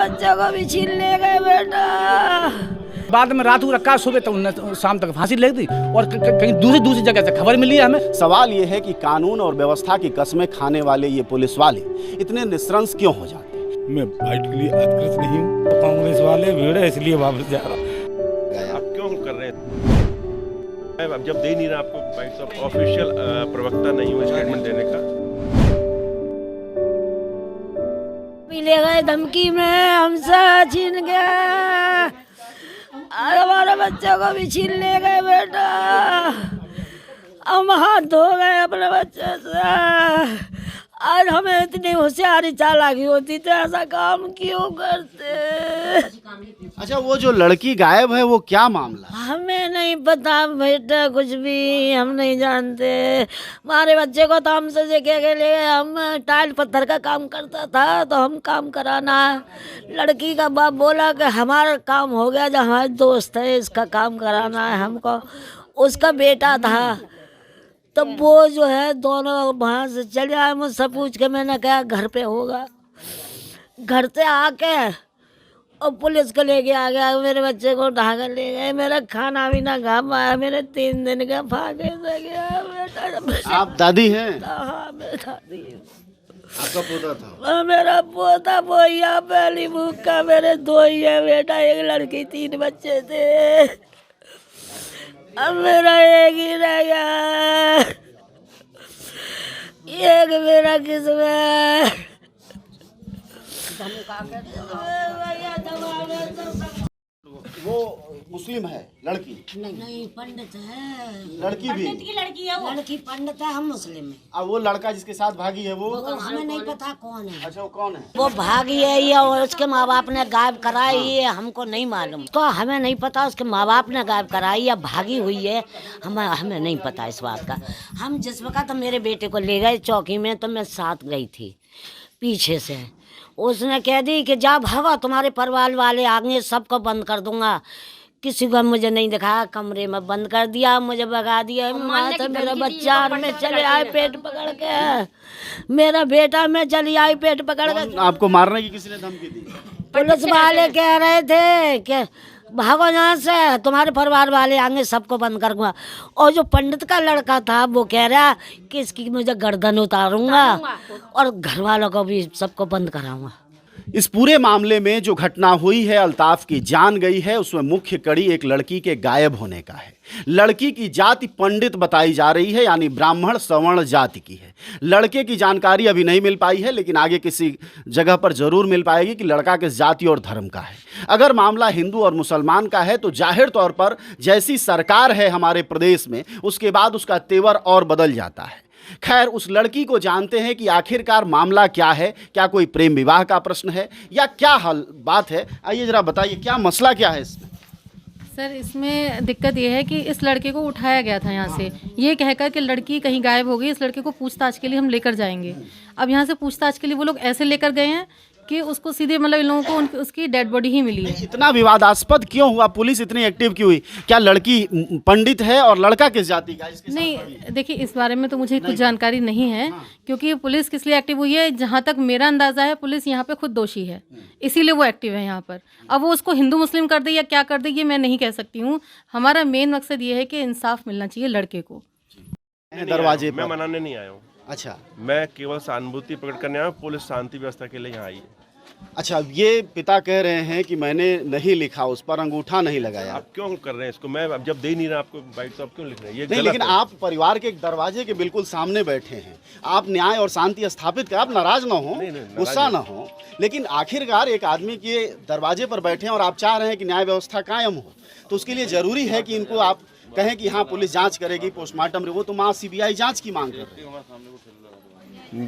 बच्चों को भी छीन ले गए बेटा। बाद में रात को रखा, सुबह तक शाम तक फांसी लग दी और कहीं दूसरी जगह से खबर मिली है हमें। सवाल ये है कि कानून और व्यवस्था की कस्में खाने वाले ये पुलिस वाले इतने निस्संस क्यों हो जाते हैं? मैं बाइट के लिए अधिकृत नहीं हूँ, तो कांग्रेस वाले भीड़ है इसलिए वापस जा रहा हूँ। आप क्यों कर रहे हैं? अब जब दे नहीं रहा आपको बाइट, तो ऑफिशियल प्रवक्ता नहीं हूँ स्टेटमेंट देने का। ले गए धमकी में, हमसे छीन गए और हमारे बच्चों को भी छीन ले गए बेटा। हम हाथ धो गए अपने बच्चे से। आज हमें इतनी होशियारी चालाकी होती तो ऐसा काम क्यों करते? अच्छा, वो जो लड़की गायब है वो क्या मामला? हमें नहीं पता बेटा, कुछ भी हम नहीं जानते। हमारे बच्चे को तो हमसे जगह के लिए, हम टाइल पत्थर का काम करता था तो हम काम कराना है। लड़की का बाप बोला कि हमारा काम हो गया, जो हमारे दोस्त है इसका काम कराना है हमको। उसका बेटा था तो वो जो है दोनों वहाँ से चले आए। मुझसे पूछ के मैंने कहा घर पे होगा। घर से आके और पुलिस को लेके आ गया, मेरे बच्चे को उठा कर ले गए। मेरा खाना भी ना खा पाया, मेरे 3 दिन का फाके से गया बेटा। आप दादी हैं? हाँ, मैं दादी हूँ। आपका पोता था? मेरा पोता बोइया पहली भूख का, मेरे 2 ही है बेटा, एक लड़की 3 बच्चे थे। अब मेरा एक ही रह गया, एक मेरा किस्मत। वो मुस्लिम है लड़की? नहीं, पंडित है। लड़की भी? पंडित की लड़की है वो। लड़की पंडित है, हम मुस्लिम है। अब वो लड़का जिसके साथ भागी है वो हमें नहीं पता कौन है। अच्छा, वो कौन है? वो भागी है या उसके माँ बाप ने गायब कराई है, हमको नहीं मालूम। तो हमें नहीं पता उसके माँ बाप ने गायब कराई या भागी हुई है, हमें नहीं पता इस बात का। हम जिस वक्त मेरे बेटे को ले गए चौकी में तो मैं साथ गई थी पीछे से। उसने कह दी कि जा भागा, तुम्हारे परिवार वाले आगे, सबको बंद कर दूंगा। किसी को मुझे नहीं दिखाया, कमरे में बंद कर दिया, मुझे भगा दिया। मैं तो मेरा बच्चा में चले आए पेट पकड़ के, मेरा बेटा में चली आई पेट पकड़ के। आपको मारने की किसी ने धमकी दी? पुलिस वाले कह रहे थे कि भागो यहाँ से, तुम्हारे परिवार वाले आएंगे, सबको बंद कर दूंगा। और जो पंडित का लड़का था वो कह रहा कि इसकी मुझे गर्दन उतारूंगा और घर वालों को भी सबको बंद कराऊंगा। इस पूरे मामले में जो घटना हुई है, अल्ताफ की जान गई है, उसमें मुख्य कड़ी एक लड़की के गायब होने का है। लड़की की जाति पंडित बताई जा रही है, यानी ब्राह्मण सवर्ण जाति की है। लड़के की जानकारी अभी नहीं मिल पाई है, लेकिन आगे किसी जगह पर जरूर मिल पाएगी कि लड़का किस जाति और धर्म का है। अगर मामला हिंदू और मुसलमान का है तो जाहिर तौर पर जैसी सरकार है हमारे प्रदेश में, उसके बाद उसका तेवर और बदल जाता है। खैर, उस लड़की को जानते हैं कि आखिरकार मामला क्या है। क्या कोई प्रेम विवाह का प्रश्न है या क्या हल बात है? आइए जरा बताइए, क्या मसला क्या है इसमें? सर, इसमें दिक्कत ये है कि इस लड़के को उठाया गया था यहाँ से, ये कहकर कि लड़की कहीं गायब हो गई, इस लड़के को पूछताछ के लिए हम लेकर जाएंगे। अब यहाँ से पूछताछ के लिए वो लोग ऐसे लेकर गए हैं कि उसको सीधे मतलब इन लोगों को उसकी डेड बॉडी ही मिली है। इतना विवादास्पद क्यों हुआ? पुलिस इतनी एक्टिव क्यों हुई? क्या लड़की पंडित है और लड़का किस जाति का? नहीं, देखिए इस बारे में तो मुझे कुछ जानकारी नहीं है। क्योंकि पुलिस किस लिए एक्टिव हुई है, जहाँ तक मेरा अंदाजा है पुलिस यहाँ पे खुद दोषी है, इसीलिए वो एक्टिव है यहाँ पर। अब वो उसको हिंदू मुस्लिम कर दे या क्या कर दे ये मैं नहीं कह सकती हूँ। हमारा मेन मकसद ये है कि इंसाफ मिलना चाहिए लड़के को। दरवाजे मैं मनाने नहीं आया हूँ। अच्छा, मैं केवल सहानुभूति प्रकट करने आया हूँ। पुलिस शांति व्यवस्था के लिए यहाँ आई है। अच्छा, ये पिता कह रहे हैं कि मैंने नहीं लिखा, उस पर अंगूठा नहीं लगाया। आप क्यों कर रहे हैं इसको? मैं अब जब दे नहीं रहा आपको बाइट, तो आप क्यों लिख रहे हैं? ये नहीं, गलत लेकिन है। आप परिवार के एक दरवाजे के बिल्कुल सामने बैठे हैं, आप न्याय और शांति स्थापित कर, आप नाराज ना हो, गुस्सा ना हो, लेकिन आखिरकार एक आदमी के दरवाजे पर बैठे हैं और आप चाह रहे हैं कि न्याय व्यवस्था कायम हो, तो उसके लिए जरूरी है कि इनको आप कहें कि हाँ पुलिस जांच करेगी, पोस्टमार्टम। वो तो माँ सीबीआई जांच की मांग कर रहे हैं।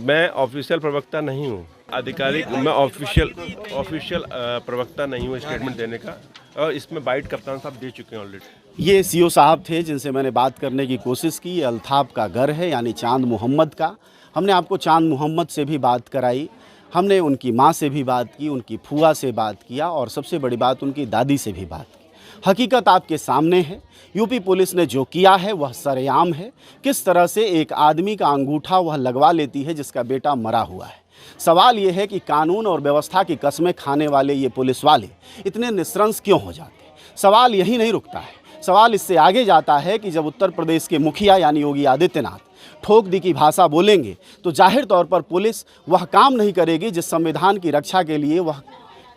मैं ऑफिशियल प्रवक्ता नहीं हूँ, आधिकारिक मैं ऑफिशियल प्रवक्ता नहीं हूँ स्टेटमेंट देने का। और इसमें बाइट कप्तान साहब दे चुके हैं ऑलरेडी। ये सीओ साहब थे जिनसे मैंने बात करने की कोशिश की। अल्ताफ का घर है, यानी चांद मोहम्मद का। हमने आपको चांद मोहम्मद से भी बात कराई, हमने उनकी माँ से भी बात की, उनकी फूआ से बात किया और सबसे बड़ी बात उनकी दादी से भी बात की। हकीकत आपके सामने है। यूपी पुलिस ने जो किया है वह सरेआम है। किस तरह से एक आदमी का अंगूठा वह लगवा लेती है जिसका बेटा मरा हुआ है। सवाल ये है कि कानून और व्यवस्था की कस्में खाने वाले ये पुलिस वाले इतने निस्संस क्यों हो जाते हैं। सवाल यही नहीं रुकता है, सवाल इससे आगे जाता है कि जब उत्तर प्रदेश के मुखिया यानी योगी आदित्यनाथ ठोक दी की भाषा बोलेंगे तो जाहिर तौर पर पुलिस वह काम नहीं करेगी जिस संविधान की रक्षा के लिए वह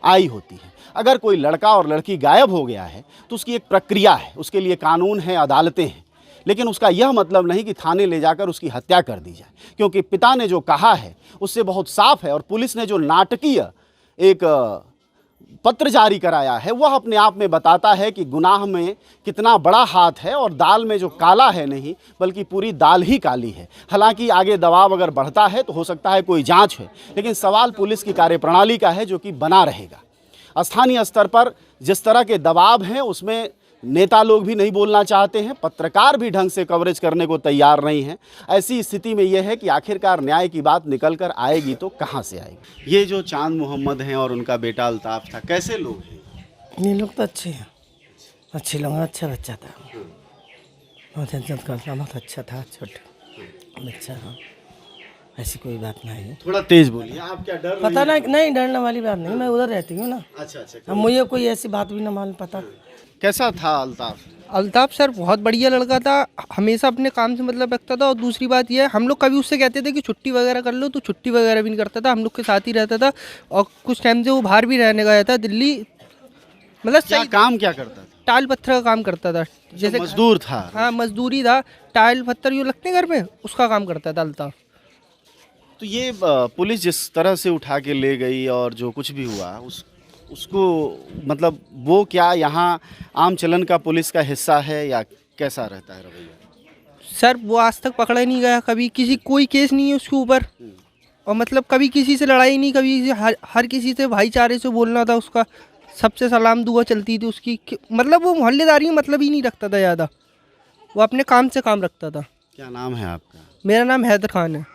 आई होती है। अगर कोई लड़का और लड़की गायब हो गया है तो उसकी एक प्रक्रिया है, उसके लिए कानून है, अदालतें हैं, लेकिन उसका यह मतलब नहीं कि थाने ले जाकर उसकी हत्या कर दी जाए, क्योंकि पिता ने जो कहा है उससे बहुत साफ है और पुलिस ने जो नाटकीय एक पत्र जारी कराया है वह अपने आप में बताता है कि गुनाह में कितना बड़ा हाथ है और दाल में जो काला है नहीं बल्कि पूरी दाल ही काली है। हालांकि आगे दबाव अगर बढ़ता है तो हो सकता है कोई जांच है, लेकिन सवाल पुलिस की कार्यप्रणाली का है जो कि बना रहेगा। स्थानीय स्तर पर जिस तरह के दबाव हैं उसमें नेता लोग भी नहीं बोलना चाहते हैं, पत्रकार भी ढंग से कवरेज करने को तैयार नहीं हैं। ऐसी स्थिति में यह है कि आखिरकार न्याय की बात निकल कर आएगी तो कहाँ से आएगी। ये जो चांद मोहम्मद हैं और उनका बेटा अल्ताफ़ था, कैसे लोग हैं? ये लोग तो अच्छे हैं, अच्छे लोग, अच्छा बच्चा था, बहुत इज्जत करता, बहुत अच्छा था, छोटा बच्चा। हाँ, ऐसी कोई बात नहीं है। थोड़ा तेज बोलिए। आप क्या डर पता नहीं, डरने वाली बात नहीं, मैं उधर रहती हूँ ना। अच्छा अच्छा। अब मुझे कोई ऐसी बात भी ना मालूम पता। कैसा था अल्ताफ़? अल्ताफ़ सर बहुत बढ़िया लड़का था, हमेशा अपने काम से मतलब रखता था। और दूसरी बात यह है, हम लोग कभी उससे कहते थे कि छुट्टी वगैरह कर लो तो छुट्टी वगैरह भी नहीं करता था, हम लोग के साथ ही रहता था। और कुछ टाइम से वो बाहर भी रहने गया था, दिल्ली। मतलब क्या काम क्या करता था? टाइल पत्थर का काम करता था, जैसे मजदूर था। हाँ, मजदूरी था, टाइल पत्थर जो लगते हैं घर में उसका काम करता था अल्ताफ़। तो ये पुलिस जिस तरह से उठा के ले गई और जो कुछ भी हुआ उसको मतलब वो क्या यहाँ आम चलन का पुलिस का हिस्सा है या कैसा रहता है रवैया? सर वो आज तक पकड़ा नहीं गया, कभी किसी कोई केस नहीं है उसके ऊपर। और मतलब कभी किसी से लड़ाई नहीं, कभी हर किसी से भाईचारे से बोलना था उसका, सबसे सलाम दुआ चलती थी उसकी। मतलब वो मोहल्लेदारी में मतलब ही नहीं रखता था ज़्यादा, वो अपने काम से काम रखता था। क्या नाम है आपका? मेरा नाम हैदर खान है।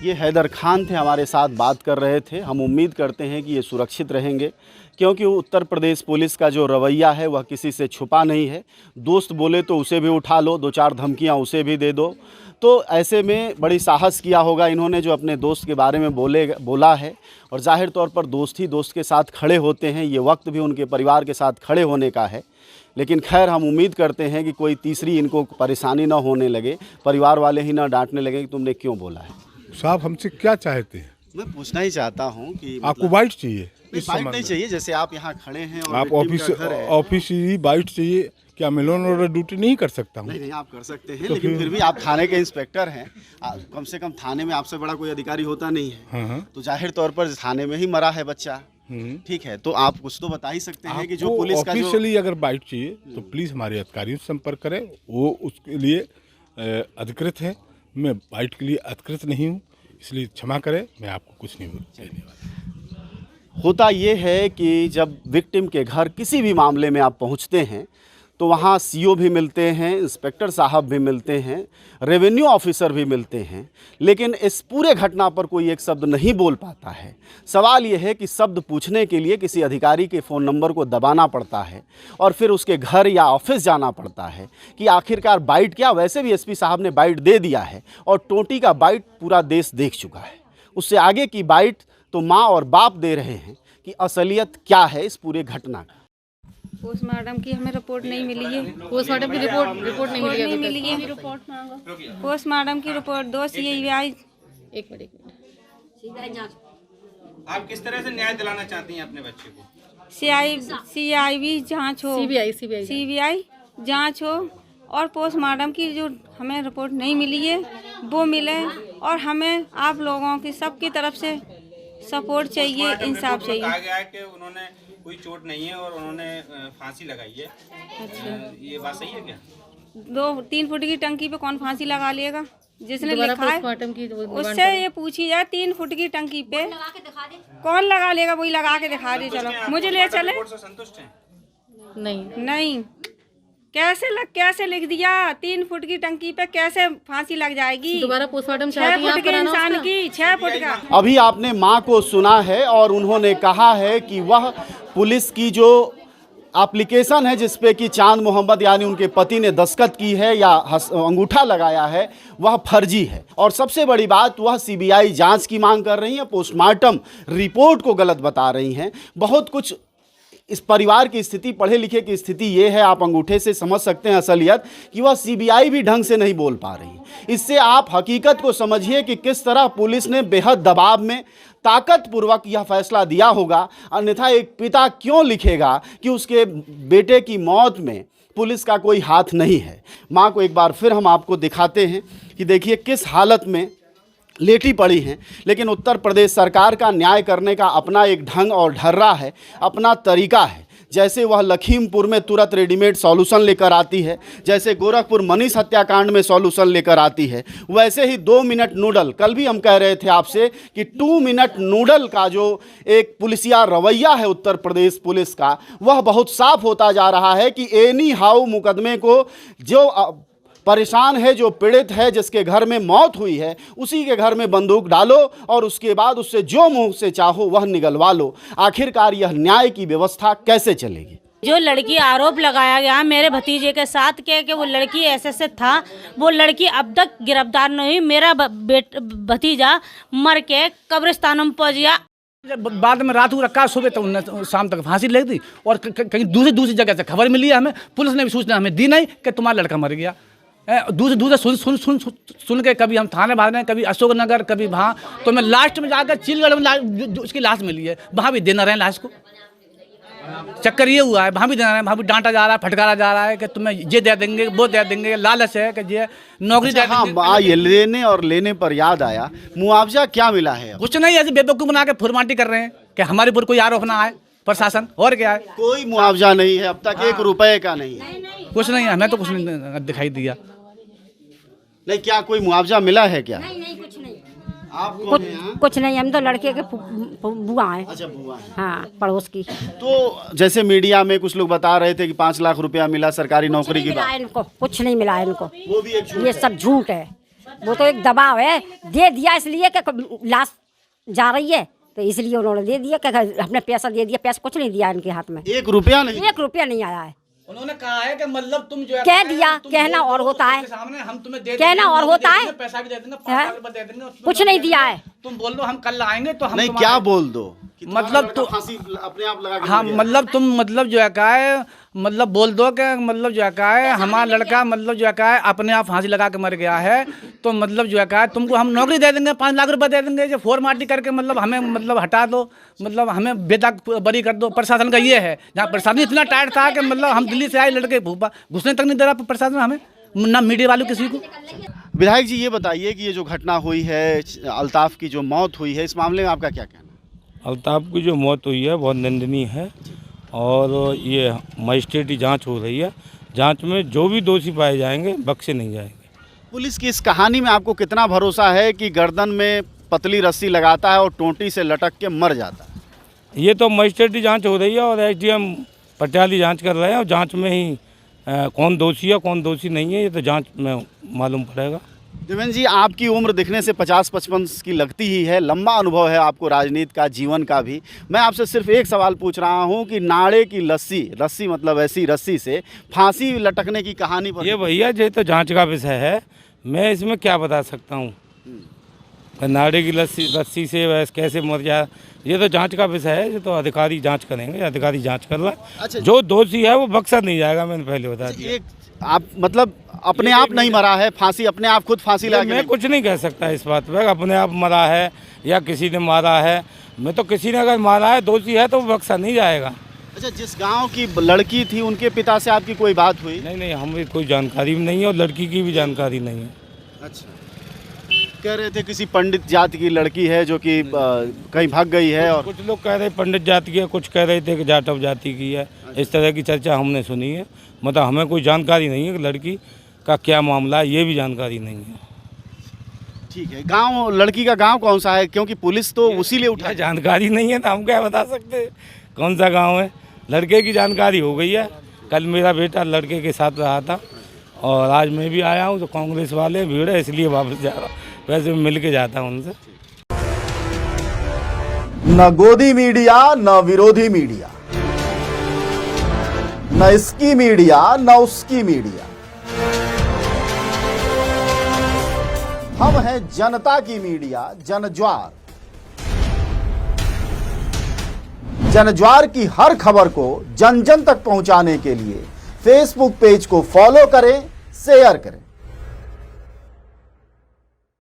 ये हैदर खान थे, हमारे साथ बात कर रहे थे। हम उम्मीद करते हैं कि ये सुरक्षित रहेंगे, क्योंकि उत्तर प्रदेश पुलिस का जो रवैया है वह किसी से छुपा नहीं है। दोस्त बोले तो उसे भी उठा लो, 2-4 धमकियां उसे भी दे दो। तो ऐसे में बड़ी साहस किया होगा इन्होंने जो अपने दोस्त के बारे में बोला है। और जाहिर तौर पर दोस्त ही दोस्त के साथ खड़े होते हैं, ये वक्त भी उनके परिवार के साथ खड़े होने का है। लेकिन खैर हम उम्मीद करते हैं कि कोई तीसरी इनको परेशानी ना होने लगे, परिवार वाले ही ना डांटने लगे कि तुमने क्यों बोला है। साहब हमसे क्या चाहते हैं? मैं पूछना ही चाहता हूँ कि आपको बाइट चाहिए? बाइट नहीं चाहिए, जैसे आप यहाँ खड़े हैं और आप ऑफिशियली बाइट चाहिए? क्या मैं लॉ एंड ऑर्डर ड्यूटी नहीं कर सकता हूँ? नहीं, आप कर सकते हैं, लेकिन फिर भी आप थाने के इंस्पेक्टर हैं, कम से कम थाने में आपसे बड़ा कोई अधिकारी होता नहीं है। हाँ। तो जाहिर तौर पर थाने में ही मरा है बच्चा, ठीक है, तो आप कुछ तो बता ही सकते हैं कि जो पुलिस का ऑफिशियली अगर बाइट चाहिए तो प्लीज़ हमारे अधिकारियों से संपर्क करें, वो उसके लिए अधिकृत है। मैं बाइट के लिए अधिकृत नहीं हूँ, इसलिए क्षमा करें, मैं आपको कुछ नहीं कहने वाला। होता ये है कि जब विक्टिम के घर किसी भी मामले में आप पहुंचते हैं तो वहाँ सीओ भी मिलते हैं, इंस्पेक्टर साहब भी मिलते हैं, रेवेन्यू ऑफिसर भी मिलते हैं, लेकिन इस पूरे घटना पर कोई एक शब्द नहीं बोल पाता है। सवाल ये है कि शब्द पूछने के लिए किसी अधिकारी के फ़ोन नंबर को दबाना पड़ता है और फिर उसके घर या ऑफिस जाना पड़ता है कि आखिरकार बाइट क्या। वैसे भी एसपी साहब ने बाइट दे दिया है और टोटी का बाइट पूरा देश देख चुका है। उससे आगे की बाइट तो माँ और बाप दे रहे हैं कि असलियत क्या है इस पूरे घटना का। पोस्टमार्टम की हमें रिपोर्ट नहीं मिली है। पोस्टमार्टम की रिपोर्ट नहीं मिली है। मिली है रिपोर्ट मांगो। पोस्टमार्टम की रिपोर्ट 2 CII। एक मिनट। आप किस तरह से न्याय दिलाना चाहती हैं अपने बच्चे को? CIB जांच हो, CBI जांच हो और पोस्टमार्टम की जो हमें रिपोर्ट नहीं मिली है वो मिले और हमें आप लोगों की सबकी तरफ से सपोर्ट चाहिए, इंसाफ चाहिए। कहा गया है कि उन्होंने कोई चोट नहीं है और उन्होंने फांसी लगाई है। अच्छा, ये बात सही है क्या? 2-3 फुट की टंकी पे कौन फांसी लगा लेगा? जिसने लिखा है उससे ये पूछी जाए, 3 फुट की टंकी पे कौन लगा लेगा? वही लगा के दिखा दे। चलो मुझे ले चले। संतुष्ट हैं? नहीं कैसे लिख दिया? 3 फुट की टंकी पे कैसे फांसी लग जाएगी? दोबारा पोस्टमार्टम 6 फुट के इंसान की 6 फुट का। अभी आपने माँ को सुना है और उन्होंने कहा है कि वह पुलिस की जो एप्लीकेशन है जिसपे कि चांद मोहम्मद यानी उनके पति ने दस्तखत की है या अंगूठा लगाया है, वह फर्जी है। और सबसे बड़ी बात, वह सीबीआई जांच की मांग कर रही हैं, पोस्टमार्टम रिपोर्ट को गलत बता रही हैं। बहुत कुछ इस परिवार की स्थिति, पढ़े लिखे की स्थिति ये है, आप अंगूठे से समझ सकते हैं असलियत, कि वह सीबीआई भी ढंग से नहीं बोल पा रही। इससे आप हकीकत को समझिए कि किस तरह पुलिस ने बेहद दबाव में ताकतपूर्वक यह फैसला दिया होगा। अन्यथा एक पिता क्यों लिखेगा कि उसके बेटे की मौत में पुलिस का कोई हाथ नहीं है। माँ को एक बार फिर हम आपको दिखाते हैं कि देखिए किस हालत में लेटी पड़ी हैं। लेकिन उत्तर प्रदेश सरकार का न्याय करने का अपना एक ढंग और ढर्रा है, अपना तरीका है। जैसे वह लखीमपुर में तुरंत रेडीमेड सॉल्यूशन लेकर आती है, जैसे गोरखपुर मनीष हत्याकांड में सॉल्यूशन लेकर आती है, वैसे ही 2 मिनट नूडल, कल भी हम कह रहे थे आपसे कि 2 मिनट नूडल का जो एक पुलिसिया रवैया है उत्तर प्रदेश पुलिस का, वह बहुत साफ होता जा रहा है कि एनी हाउ मुकदमे को जो परेशान है, जो पीड़ित है, जिसके घर में मौत हुई है, उसी के घर में बंदूक डालो और उसके बाद उससे जो मुंह से चाहो वह निगलवा लो। आखिरकार यह न्याय की व्यवस्था कैसे चलेगी? जो लड़की आरोप लगाया गया मेरे भतीजे के साथ कि वो लड़की ऐसे था, वो लड़की अब तक गिरफ्तार नहीं हुई। मेरा भतीजा मर के कब्रिस्तानों में पहुंच गया। बाद में रात को रखा, सुबह तो शाम तक फांसी लग दी। और कहीं दूसरी जगह से खबर मिली है हमें, पुलिस ने भी सूचना हमें दी नहीं कि तुम्हारा लड़का मर गया। दूसरे सुन के कभी हम थाने भाग रहे हैं, कभी अशोकनगर, कभी वहाँ, तो मैं लास्ट में जाकर चिलगढ़ में उसकी लाश मिली है, वहाँ भी देना रहे लाश को। चक्कर ये हुआ है, वहाँ भी देना रहे, वहाँ भी डांटा जा रहा है, फटकारा जा रहा है कि तुम्हें ये दे देंगे, वो दे देंगे, लालच है कि ये नौकरी दे देंगे। हाँ, ये लेने और लेने पर याद आया, मुआवजा क्या मिला है? कुछ नहीं, ऐसे बेवकूफ़ बना के फुरमाटी कर रहे हैं कि हमारे ऊपर कोई आरोप ना आए प्रशासन, और क्या है? कोई मुआवजा नहीं है अब तक, 1 रुपए का नहीं, कुछ नहीं है, हमें तो कुछ नहीं दिखाई दिया। नहीं, क्या कोई मुआवजा मिला है क्या? नहीं, कुछ नहीं। आप कुछ नहीं, हम तो लड़के के बुआ हैं। अच्छा, बुआ हैं। हाँ, पड़ोस की। तो जैसे मीडिया में कुछ लोग बता रहे थे कि 5 लाख रुपया मिला सरकारी नौकरी की बात, इनको कुछ नहीं मिला है, इनको वो भी एक झूठ ये सब झूठ है। वो तो एक दबाव है, दे दिया इसलिए कि लाश जा रही है, तो इसलिए उन्होंने दे दिया कि हमने पैसा दे दिया। पैसा कुछ नहीं दिया इनके हाथ में, 1 रुपया नहीं, 1 रुपया नहीं आया है। उन्होंने कहा है कि मतलब तुम जो है कह दिया, कहना और होता है, हम तुम्हें दे कहना और होता है, पैसा भी दे देंगे, 5 लाख रुपए दे देंगे, कुछ नहीं दिया है। तुम बोल दो हम कल आएंगे तो हम नहीं, क्या बोल दो मतलब तो फांसी अपने आप लगा के हाँ, मतलब तुम मतलब जो है क्या है, मतलब बोल दो कि मतलब जो है क्या है हमारा लड़का मतलब जो है क्या है अपने आप फांसी लगा के मर गया है, तो मतलब जो है क्या है तुमको हम नौकरी दे देंगे, 5 लाख रुपए दे देंगे, जो फॉर्मालिटी करके मतलब हमें मतलब हटा दो, मतलब हमें बेदाग बरी कर दो। प्रशासन का ये है, जहाँ प्रशासन इतना टाइट था कि मतलब हम दिल्ली से आए लड़के भूपा घुसने तक नहीं दे रहा प्रशासन हमें, ना मीडिया वालों किसी को। विधायक जी, ये बताइए कि ये जो घटना हुई है, अल्ताफ की जो मौत हुई है, इस मामले में आपका क्या कहना है? अल्ताफ की जो मौत हुई है बहुत निंदनीय है, और ये मजिस्ट्रेटी जांच हो रही है। जांच में जो भी दोषी पाए जाएंगे बख्शे नहीं जाएंगे। पुलिस की इस कहानी में आपको कितना भरोसा है कि गर्दन में पतली रस्सी लगाता है और टोंटी से लटक के मर जाता है? ये तो मजिस्ट्रेटी जांच हो रही है और SDM पटियाली जांच कर रहे हैं, और जांच में ही कौन दोषी है कौन दोषी नहीं है ये तो जांच में मालूम पड़ेगा। देवेंद्र जी, आपकी उम्र दिखने से 50-55 की लगती ही है, लंबा अनुभव है आपको राजनीति का, जीवन का भी। मैं आपसे सिर्फ एक सवाल पूछ रहा हूं कि नाड़े की रस्सी मतलब ऐसी रस्सी से फांसी लटकने की कहानी पर ये भैया ये तो जांच का विषय है, मैं इसमें क्या बता सकता हूँ। नाड़े की रस्सी से वैसे कैसे मर जाए ये तो जांच का विषय है, ये तो अधिकारी जांच करेंगे, अधिकारी जांच कर रहा है। अच्छा, जो दोषी है वो बख्शा नहीं जाएगा, मैंने पहले बता दिया। आप मतलब अपने आप नहीं मरा है, फांसी अपने आप खुद फांसी लगा के? मैं कुछ नहीं कह सकता इस बात पर, अपने आप मरा है या किसी ने मारा है। मैं तो किसी ने अगर मारा है दोषी है तो वो बख्शा नहीं जाएगा। अच्छा, जिस गांव की लड़की थी उनके पिता से आपकी कोई बात हुई? नहीं, हमें कोई जानकारी नहीं है और लड़की की भी जानकारी नहीं है। अच्छा, कह रहे थे किसी पंडित जाति की लड़की है जो कि कहीं भाग गई है, और कुछ लोग कह रहे पंडित जाति की है, कुछ कह रहे थे कि जाटव जाति की है। इस तरह की चर्चा हमने सुनी है, मतलब हमें कोई जानकारी नहीं है कि लड़की का क्या मामला है, ये भी जानकारी नहीं है। ठीक है, गांव लड़की का गांव कौन सा है? क्योंकि पुलिस तो उसी लिए उठा। जानकारी नहीं है तो हम क्या बता सकते कौन सा गांव है। लड़के की जानकारी हो गई है, कल मेरा बेटा लड़के के साथ रहा था और आज मैं भी आया हूँ, तो कांग्रेस वाले भीड़ है इसलिए वापस जा रहा हूँ, वैसे मिल के जाता हूँ उनसे। न गोदी मीडिया न विरोधी मीडिया, न इसकी मीडिया न उसकी मीडिया। हम हैं जनता की मीडिया, जनज्वार। जनज्वार की हर खबर को जन जन तक पहुंचाने के लिए फेसबुक पेज को फॉलो करें, शेयर करें।